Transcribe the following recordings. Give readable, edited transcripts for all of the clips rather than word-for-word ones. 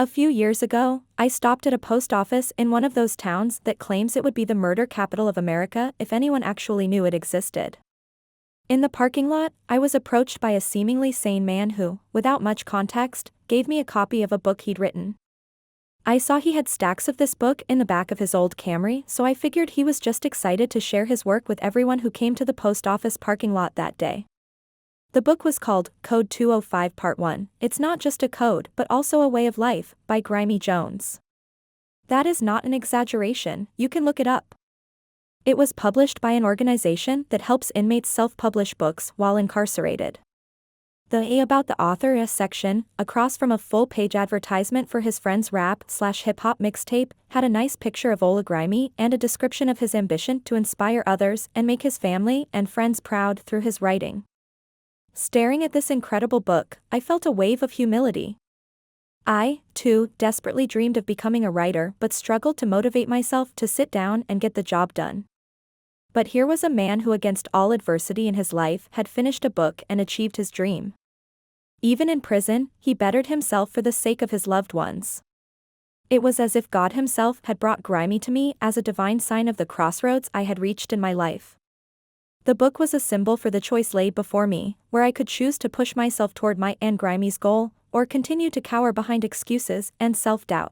A few years ago, I stopped at a post office in one of those towns that claims it would be the murder capital of America if anyone actually knew it existed. In the parking lot, I was approached by a seemingly sane man who, without much context, gave me a copy of a book he'd written. I saw he had stacks of this book in the back of his old Camry, so I figured he was just excited to share his work with everyone who came to the post office parking lot that day. The book was called Code 205 Part 1, It's Not Just a Code but Also a Way of Life, by Grimey Jones. That is not an exaggeration, you can look it up. It was published by an organization that helps inmates self-publish books while incarcerated. The A About the Author section, across from a full-page advertisement for his friend's rap/hip-hop mixtape, had a nice picture of Ola Grimey and a description of his ambition to inspire others and make his family and friends proud through his writing. Staring at this incredible book, I felt a wave of humility. I, too, desperately dreamed of becoming a writer but struggled to motivate myself to sit down and get the job done. But here was a man who, against all adversity in his life, had finished a book and achieved his dream. Even in prison, he bettered himself for the sake of his loved ones. It was as if God himself had brought Grimey to me as a divine sign of the crossroads I had reached in my life. The book was a symbol for the choice laid before me, where I could choose to push myself toward my and Grimey's goal, or continue to cower behind excuses and self-doubt.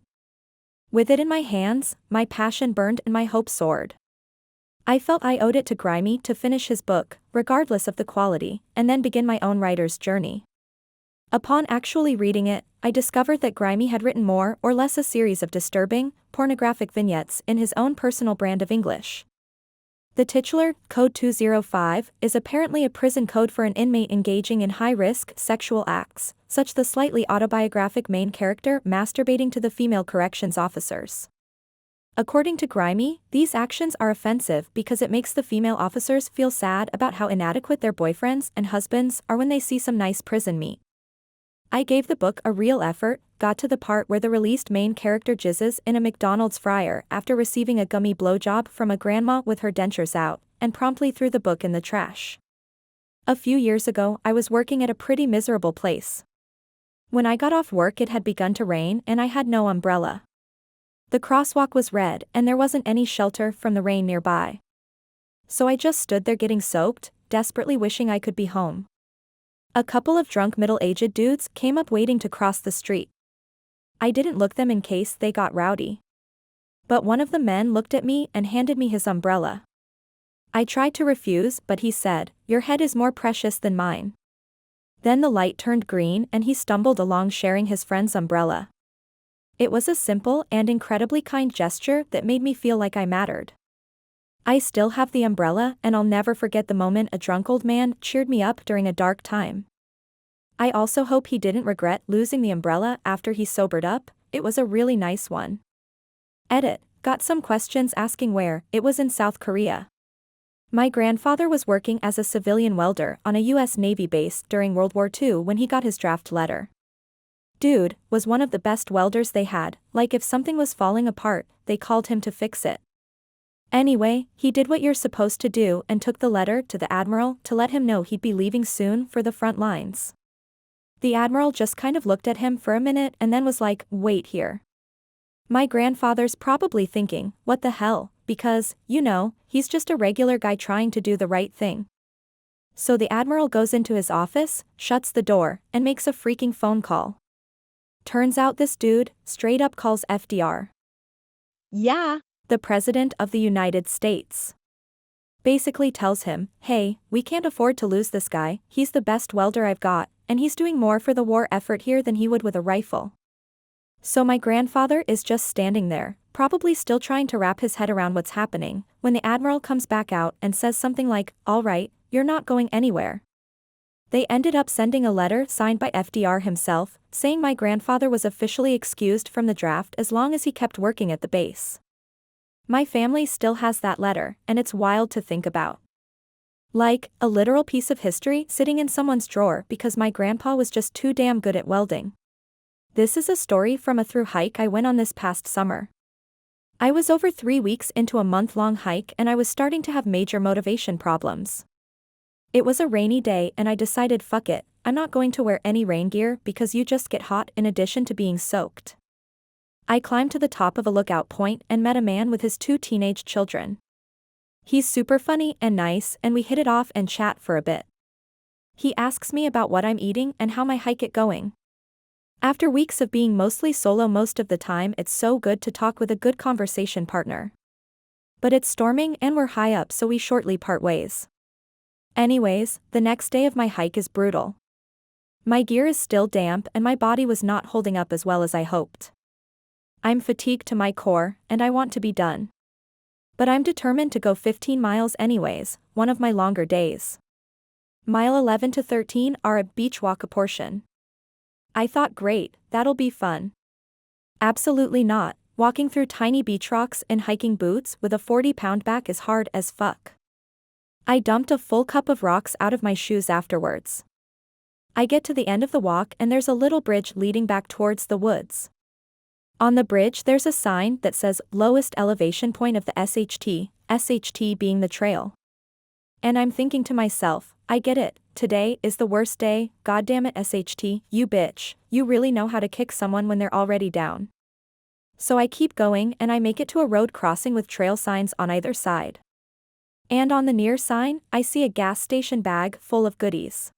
With it in my hands, my passion burned and my hope soared. I felt I owed it to Grimey to finish his book, regardless of the quality, and then begin my own writer's journey. Upon actually reading it, I discovered that Grimey had written more or less a series of disturbing, pornographic vignettes in his own personal brand of English. The titular, Code 205, is apparently a prison code for an inmate engaging in high-risk sexual acts, such the slightly autobiographic main character masturbating to the female corrections officers. According to Grimey, these actions are offensive because it makes the female officers feel sad about how inadequate their boyfriends and husbands are when they see some nice prison meat. I gave the book a real effort, got to the part where the released main character jizzes in a McDonald's fryer after receiving a gummy blowjob from a grandma with her dentures out, and promptly threw the book in the trash. A few years ago, I was working at a pretty miserable place. When I got off work, it had begun to rain and I had no umbrella. The crosswalk was red and there wasn't any shelter from the rain nearby. So I just stood there getting soaked, desperately wishing I could be home. A couple of drunk middle-aged dudes came up waiting to cross the street. I didn't look them in case they got rowdy. But one of the men looked at me and handed me his umbrella. I tried to refuse, but he said, "Your head is more precious than mine." Then the light turned green and he stumbled along sharing his friend's umbrella. It was a simple and incredibly kind gesture that made me feel like I mattered. I still have the umbrella and I'll never forget the moment a drunk old man cheered me up during a dark time. I also hope he didn't regret losing the umbrella after he sobered up, it was a really nice one. Edit, got some questions asking where. It was in South Korea. My grandfather was working as a civilian welder on a US Navy base during World War II when he got his draft letter. Dude was one of the best welders they had, like if something was falling apart, they called him to fix it. Anyway, he did what you're supposed to do and took the letter to the admiral to let him know he'd be leaving soon for the front lines. The admiral just kind of looked at him for a minute and then was like, "Wait here." My grandfather's probably thinking, what the hell, because, he's just a regular guy trying to do the right thing. So the admiral goes into his office, shuts the door, and makes a freaking phone call. Turns out this dude straight up calls FDR. Yeah. The President of the United States. Basically tells him, "Hey, we can't afford to lose this guy, he's the best welder I've got, and he's doing more for the war effort here than he would with a rifle." So my grandfather is just standing there, probably still trying to wrap his head around what's happening, when the admiral comes back out and says something like, "All right, you're not going anywhere." They ended up sending a letter signed by FDR himself, saying my grandfather was officially excused from the draft as long as he kept working at the base. My family still has that letter, and it's wild to think about. Like, a literal piece of history sitting in someone's drawer because my grandpa was just too damn good at welding. This is a story from a through hike I went on this past summer. I was over 3 weeks into a month-long hike and I was starting to have major motivation problems. It was a rainy day and I decided fuck it, I'm not going to wear any rain gear because you just get hot in addition to being soaked. I climbed to the top of a lookout point and met a man with his 2 teenage children. He's super funny and nice, and we hit it off and chat for a bit. He asks me about what I'm eating and how my hike is going. After weeks of being mostly solo most of the time, it's so good to talk with a good conversation partner. But it's storming and we're high up, so we shortly part ways. Anyways, the next day of my hike is brutal. My gear is still damp and my body was not holding up as well as I hoped. I'm fatigued to my core, and I want to be done. But I'm determined to go 15 miles anyways, one of my longer days. Mile 11 to 13 are a beach walk a portion. I thought, great, that'll be fun. Absolutely not. Walking through tiny beach rocks in hiking boots with a 40-pound back is hard as fuck. I dumped a full cup of rocks out of my shoes afterwards. I get to the end of the walk and there's a little bridge leading back towards the woods. On the bridge there's a sign that says lowest elevation point of the SHT, SHT being the trail. And I'm thinking to myself, I get it, today is the worst day, goddamn it SHT, you bitch, you really know how to kick someone when they're already down. So I keep going and I make it to a road crossing with trail signs on either side. And on the near sign, I see a gas station bag full of goodies.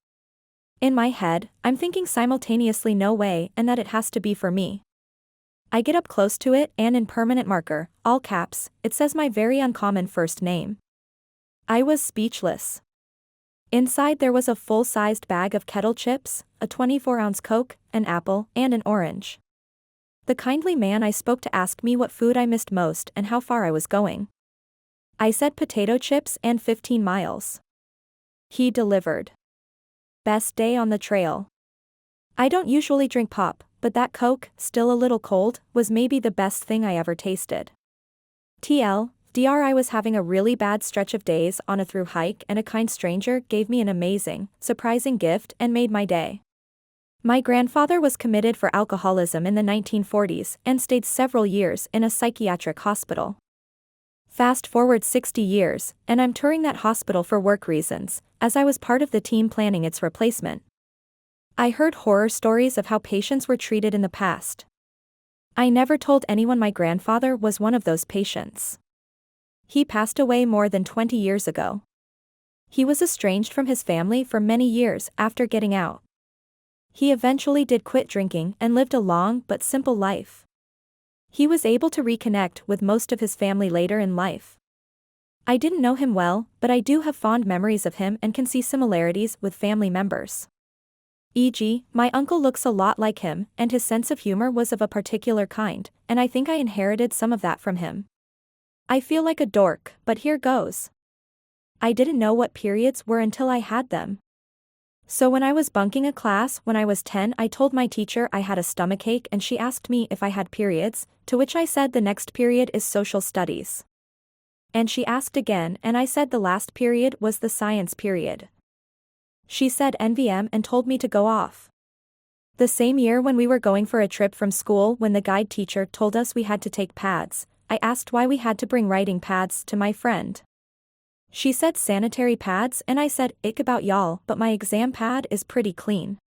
In my head, I'm thinking simultaneously no way and that it has to be for me. I get up close to it and in permanent marker, all caps, it says my very uncommon first name. I was speechless. Inside there was a full-sized bag of kettle chips, a 24-ounce Coke, an apple, and an orange. The kindly man I spoke to asked me what food I missed most and how far I was going. I said potato chips and 15 miles. He delivered. Best day on the trail. I don't usually drink pop, but that Coke, still a little cold, was maybe the best thing I ever tasted. TLDR, I was having a really bad stretch of days on a through hike and a kind stranger gave me an amazing, surprising gift and made my day. My grandfather was committed for alcoholism in the 1940s and stayed several years in a psychiatric hospital. Fast forward 60 years, and I'm touring that hospital for work reasons, as I was part of the team planning its replacement. I heard horror stories of how patients were treated in the past. I never told anyone my grandfather was one of those patients. He passed away more than 20 years ago. He was estranged from his family for many years after getting out. He eventually did quit drinking and lived a long but simple life. He was able to reconnect with most of his family later in life. I didn't know him well, but I do have fond memories of him and can see similarities with family members. E.g., my uncle looks a lot like him, and his sense of humor was of a particular kind, and I think I inherited some of that from him. I feel like a dork, but here goes. I didn't know what periods were until I had them. So when I was bunking a class when I was 10, I told my teacher I had a stomachache and she asked me if I had periods, to which I said the next period is social studies. And she asked again and I said the last period was the science period. She said NVM and told me to go off. The same year when we were going for a trip from school, when the guide teacher told us we had to take pads, I asked why we had to bring writing pads to my friend. She said sanitary pads and I said, ick about y'all, but my exam pad is pretty clean.